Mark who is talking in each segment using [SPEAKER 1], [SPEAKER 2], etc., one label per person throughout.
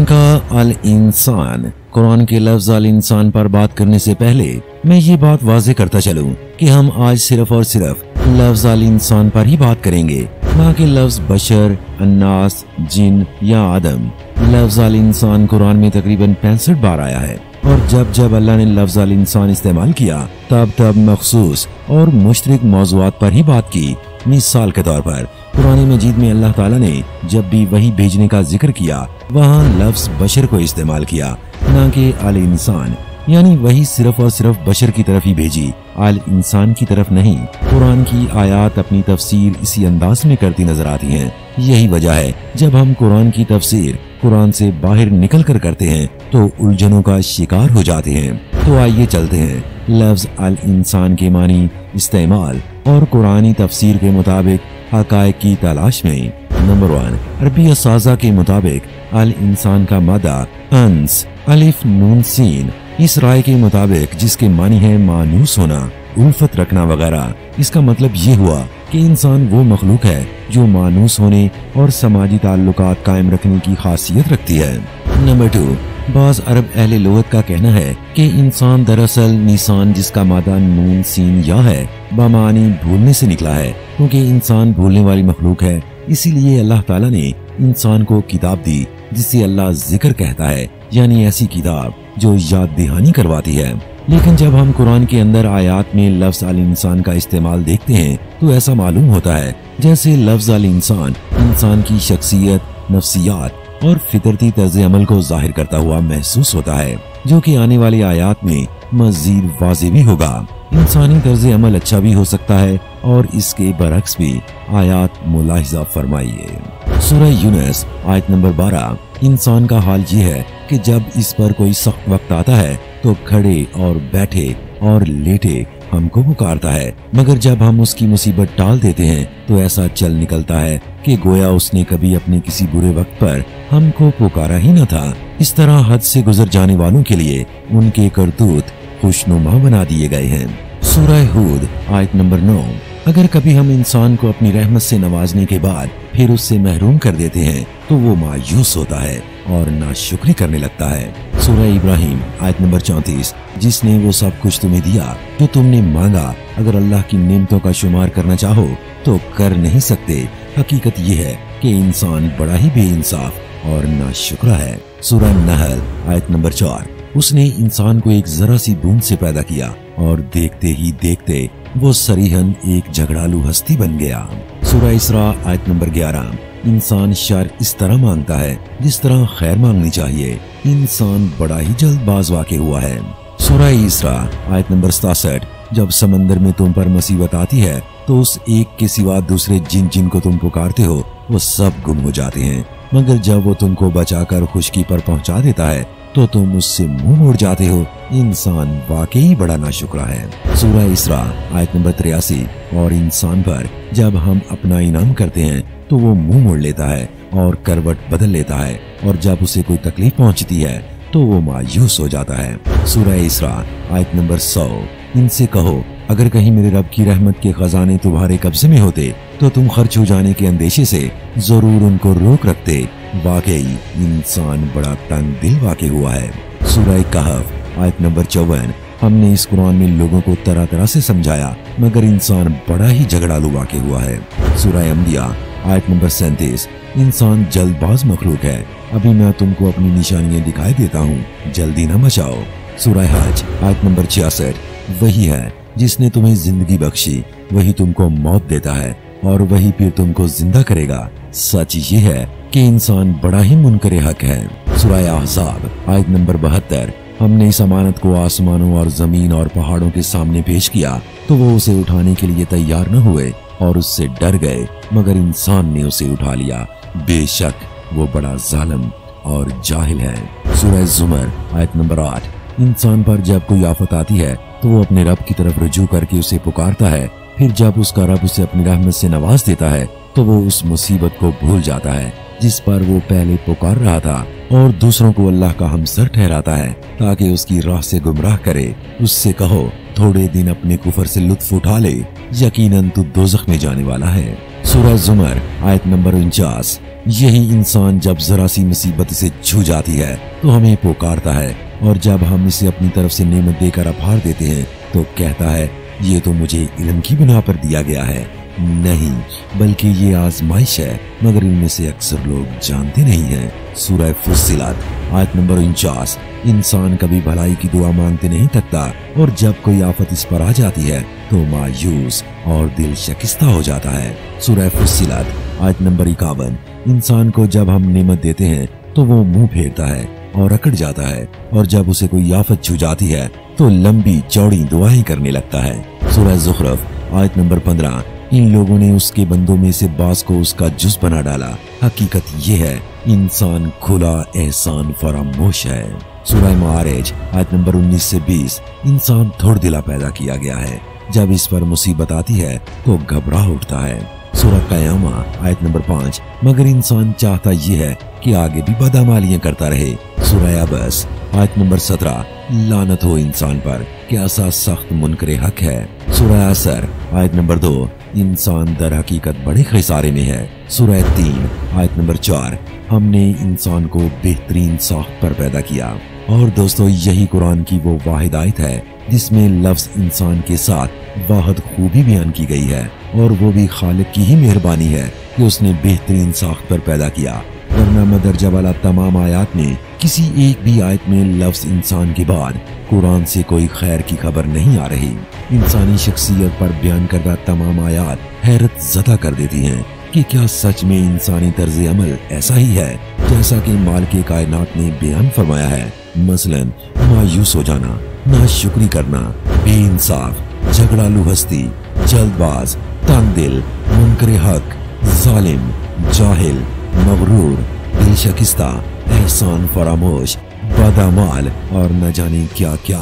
[SPEAKER 1] का अल इंसान। कुरान के लफ्ज अल इंसान पर बात करने से पहले मैं ये बात वाज़ेह करता चलूं कि हम आज सिर्फ और सिर्फ लफ्ज अल इंसान पर ही बात करेंगे, ना कि लफ्ज बशर, अन्नास, जिन या आदम। लफ्ज अल इंसान कुरान में तकरीबन 65 बार आया है और जब जब अल्लाह ने लफ्ज अल इंसान इस्तेमाल किया तब तब मखसूस और मुश्तरक मौज़ूआत पर ही बात की। मिसाल के तौर पर कुरान मजीद में अल्लाह ताला ने जब भी वही भेजने का जिक्र किया वहाँ लफ्ज बशर को इस्तेमाल किया, ना कि अल इंसान, यानी वही सिर्फ और सिर्फ बशर की तरफ ही भेजी, अल इंसान की तरफ नहीं। कुरान की आयत अपनी तफसीर इसी अंदाज में करती नजर आती हैं। यही वजह है जब हम कुरान की तफसीर कुरान से बाहर निकल कर करते हैं तो उलझनों का शिकार हो जाते हैं। तो आइए चलते हैं लफ्ज अल इंसान के मानी, इस्तेमाल और कुरानी तफसीर के मुताबिक हकायक की तलाश में। नंबर 1, अरबी असाज़ा के मुताबिक अल इंसान का मादा अंस, अलिफ नून सीन। इस राय के मुताबिक जिसके मानी है मानूस होना, उल्फत रखना वगैरह, इसका मतलब ये हुआ कि इंसान वो मखलूक है जो मानूस होने और समाजी ताल्लुकात कायम रखने की खासियत रखती है। नंबर 2, बाज़ अरब अहले लुगत का कहना है कि इंसान दरअसल निसान जिसका मादा नून सीन या है बमानी भूलने से निकला है, क्योंकि इंसान भूलने वाली मखलूक है। इसीलिए अल्लाह ताला ने इंसान को किताब दी जिसे अल्लाह जिक्र कहता है, यानी ऐसी किताब जो याद दहानी करवाती है। लेकिन जब हम कुरान के अंदर आयात में लफ्ज अल इंसान का इस्तेमाल देखते हैं तो ऐसा मालूम होता है जैसे लफ्ज अल इंसान इंसान की शख्सियत, नफ्सियात और फितरती तर्ज अमल को जाहिर करता हुआ महसूस होता है, जो कि आने वाली आयात में मजीद वाज़ेह भी होगा। इंसानी तर्ज अमल अच्छा भी हो सकता है और इसके बरक्स भी। आयात मुलाहिजा फरमाइए। सूरह यूनुस आयत नंबर 12। इंसान का हाल ये है कि जब इस पर कोई सख्त वक्त आता है तो खड़े और बैठे और लेटे हमको पुकारता है, मगर जब हम उसकी मुसीबत टाल देते हैं तो ऐसा चल निकलता है कि गोया उसने कभी अपने किसी बुरे वक्त पर हमको पुकारा ही न था। इस तरह हद से गुजर जाने वालों के लिए उनके करतूत खुशनुमा बना दिए गए हैं। सूरह हूद आयत नंबर 9। अगर कभी हम इंसान को अपनी रहमत से नवाजने के बाद फिर उससे महरूम कर देते हैं तो वो मायूस होता है और नाशुक्री करने लगता है। सूरह इब्राहिम आयत नंबर 34। जिसने वो सब कुछ तुम्हें दिया जो तुमने मांगा, अगर अल्लाह की नेमतों का शुमार करना चाहो तो कर नहीं सकते। हकीकत ये है कि इंसान बड़ा ही बेइंसाफ और नाशुक्रा है। सूरह नहल आयत नंबर 4। उसने इंसान को एक जरा सी बूंद से पैदा किया और देखते ही देखते वो सरीहन एक झगड़ालू हस्ती बन गया। सूरह इसरा आयत नंबर 11। इंसान शर इस तरह मांगता है जिस तरह खैर मांगनी चाहिए। इंसान बड़ा ही जल्दबाज वाक़ हुआ है। सूरह इसरा आयत नंबर 67। जब समंदर में तुम पर मुसीबत आती है तो उस एक के सिवा दूसरे जिनको तुम पुकारते हो वो सब गुम हो जाते हैं, मगर जब वो तुमको बचाकर खुशकी पर पहुंचा देता है तो तुम उससे मुंह मोड़ जाते हो। इंसान वाकई बड़ा नाशुक्रा है। सूरह इसरा आयत नंबर 83। और इंसान पर जब हम अपना इनाम करते हैं तो वो मुंह मोड़ लेता है और करवट बदल लेता है, और जब उसे कोई तकलीफ पहुंचती है तो वो मायूस हो जाता है। सूरह इसरा आयत नंबर 100। इनसे कहो, अगर कहीं मेरे रब की रहमत के खजाने तुम्हारे कब्जे में होते तो तुम खर्च हो जाने के अंदेशे से जरूर उनको रोक रखते। वाकई इंसान बड़ा तंग दिल वाक़ हुआ है। सूरह कहफ आयत नंबर 54। हमने इस कुरान में लोगों को तरह तरह से समझाया, मगर इंसान बड़ा ही झगड़ालू वाक़ हुआ है। सूरह अंबिया आयत नंबर 37। इंसान जल्दबाज मखलूक है, अभी मैं तुमको अपनी निशानियां दिखाई देता हूँ, जल्दी न मचाओ। सूरह हज आयत नंबर 66। वही है जिसने तुम्हें जिंदगी बख्शी, वही तुमको मौत देता है और वही फिर तुमको जिंदा करेगा। सच ये है कि इंसान बड़ा ही मुनकरे हक है। सूरह अहज़ाब आयत नंबर 72। हमने इस अमानत को आसमानों और जमीन और पहाड़ों के सामने पेश किया तो वो उसे उठाने के लिए तैयार न हुए और उससे डर गए, मगर इंसान ने उसे उठा लिया। बेशक वो बड़ा जालिम और जाहिल है। सूरह ज़ुमर आयत नंबर 8। इंसान पर जब कोई आफत आती है तो वो अपने रब की तरफ रुजू करके उसे पुकारता है, फिर जब उसका रब उसे अपनी रहमत से नवाज देता है तो वो उस मुसीबत को भूल जाता है जिस पर वो पहले पुकार रहा था, और दूसरों को अल्लाह का हमसर ठहराता है ताकि उसकी राह से गुमराह करे। उससे कहो, थोड़े दिन अपने कुफर से लुत्फ उठा ले, यकीनन तू दोज़ख में जाने वाला है। सूरह ज़ुमर आयत नंबर 49। यही इंसान जब जरा सी मुसीबत से छू जाती है तो हमें पुकारता है, और जब हम इसे अपनी तरफ से नेमत देकर आभार देते हैं तो कहता है ये तो मुझे इल्म की बिना पर दिया गया है। नहीं, बल्कि ये आजमाइश है, मगर इनमें से अक्सर लोग जानते नहीं हैं। सूरह फुस्सिलत आयत नंबर 49। इंसान कभी भलाई की दुआ मांगते नहीं थकता, और जब कोई आफत इस पर आ जाती है तो मायूस और दिल शिकस्ता हो जाता है। सूरह फुस्सिलत आयत नंबर 51। इंसान को जब हम नेमत देते हैं तो वो मुंह फेरता है और अकड़ जाता है, और जब उसे कोई आफत छू जाती है तो लंबी चौड़ी दुआएं करने लगता है। सूरह ज़ुखरुफ आयत नंबर 15। इन लोगों ने उसके बंदों में से बास को उसका जुज बना डाला। हकीकत ये है इंसान खुला एहसान फरामोश है। सूरह मारिज आयत नंबर 19 से 20। इंसान थोड़ दिला पैदा किया गया है, जब इस पर मुसीबत आती है तो घबरा उठता है। सूरह क़यामा आयत नंबर 5। मगर इंसान चाहता ये है कि आगे भी बदअमालियां करता रहे। सूरह अबस आयत नंबर 17। लानत हो इंसान पर, कैसा सख्त मुनकरे हक है। सूरह असर आयत नंबर 2। इंसान दर हकीकत बड़े खसारे में है। सूरह 3 आयत नंबर 4। हमने इंसान को बेहतरीन साख्त पर पैदा किया। और दोस्तों, यही कुरान की वो वाहिद आयत है जिसमें लफ्ज इंसान के साथ वाहद खूबी बयान की गई है, और वो भी खालिक की ही मेहरबानी है कि उसने बेहतरीन साख्त पर पैदा किया। वरना मदरजा वाला तमाम आयात में किसी एक भी आयत में लफ्ज इंसान के बाद कुरान से कोई खैर की खबर नहीं आ रही। इंसानी शख्सियत पर बयान करदा तमाम आयात हैरत ज़दा कर देती हैं कि क्या सच में इंसानी तर्ज अमल ऐसा ही है जैसा कि मालिक कायनात ने बयान फरमाया है। मसलन मायूस हो जाना, नाशुक्री करना, बेइंसाफ, झगड़ालू हस्ती, जल्दबाज, तंग दिल, मुनकरे हक, जालिम, जाहिल, मगरूर, दिल शिकस्ता, एहसान फरामोश, बदअमाल और न जाने क्या क्या।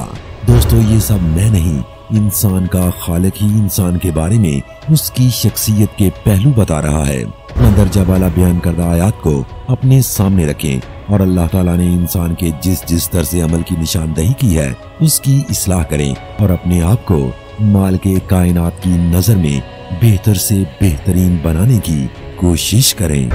[SPEAKER 1] दोस्तों, ये सब मैं नहीं, इंसान का खालिक ही इंसान के बारे में उसकी शख्सियत के पहलू बता रहा है। मंदरजा वाला बयान करदा आयात को अपने सामने रखें और अल्लाह ताला ने इंसान के जिस जिस तरह अमल की निशानदही की है उसकी इस्लाह करें, और अपने आप को मालिक कायनात की नजर में बेहतर से बेहतरीन बनाने की कोशिश करें।